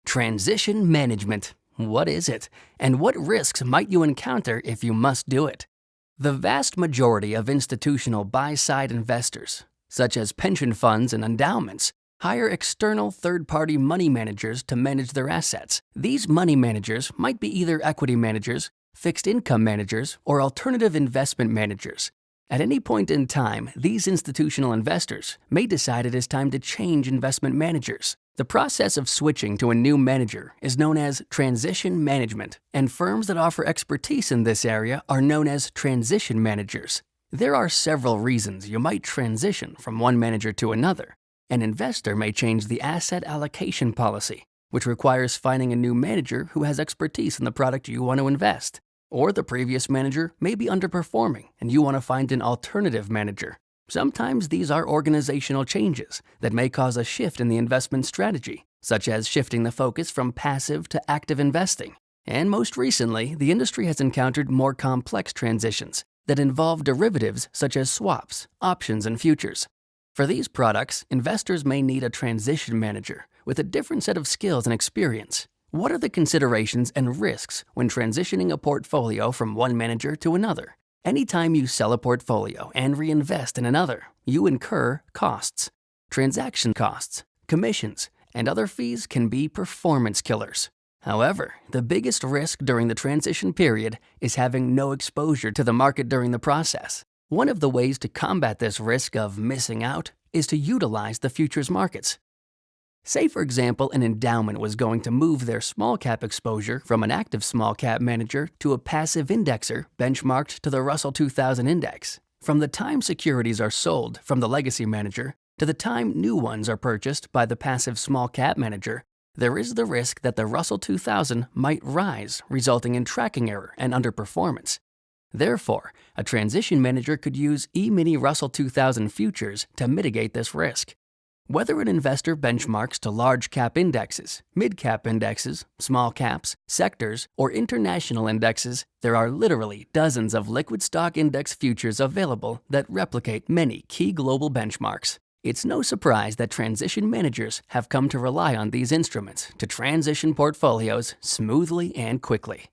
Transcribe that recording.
Transition management. What is it? And what risks might you encounter if you must do it? The vast majority of institutional buy-side investors, such as pension funds and endowments, hire external third-party money managers to manage their assets. These money managers might be either equity managers, fixed income managers, or alternative investment managers. At any point in time, these institutional investors may decide it is time to change investment managers. The process of switching to a new manager is known as transition management, and firms that offer expertise in this area are known as transition managers. There are several reasons you might transition from one manager to another. An investor may change the asset allocation policy, which requires finding a new manager who has expertise in the product you want to invest. Or the previous manager may be underperforming and you want to find an alternative manager. Sometimes these are organizational changes that may cause a shift in the investment strategy, such as shifting the focus from passive to active investing. And most recently, the industry has encountered more complex transitions that involve derivatives such as swaps, options, and futures. For these products, investors may need a transition manager with a different set of skills and experience. What are the considerations and risks when transitioning a portfolio from one manager to another? Anytime you sell a portfolio and reinvest in another, you incur costs. Transaction costs, commissions, and other fees can be performance killers. However, the biggest risk during the transition period is having no exposure to the market during the process. One of the ways to combat this risk of missing out is to utilize the futures markets. Say, for example, an endowment was going to move their small cap exposure from an active small cap manager to a passive indexer benchmarked to the Russell 2000 index. From the time securities are sold from the legacy manager to the time new ones are purchased by the passive small cap manager, there is the risk that the Russell 2000 might rise, resulting in tracking error and underperformance. Therefore, a transition manager could use E-mini Russell 2000 futures to mitigate this risk. Whether an investor benchmarks to large cap indexes, mid cap indexes, small caps, sectors, or international indexes, there are literally dozens of liquid stock index futures available that replicate many key global benchmarks. It's no surprise that transition managers have come to rely on these instruments to transition portfolios smoothly and quickly.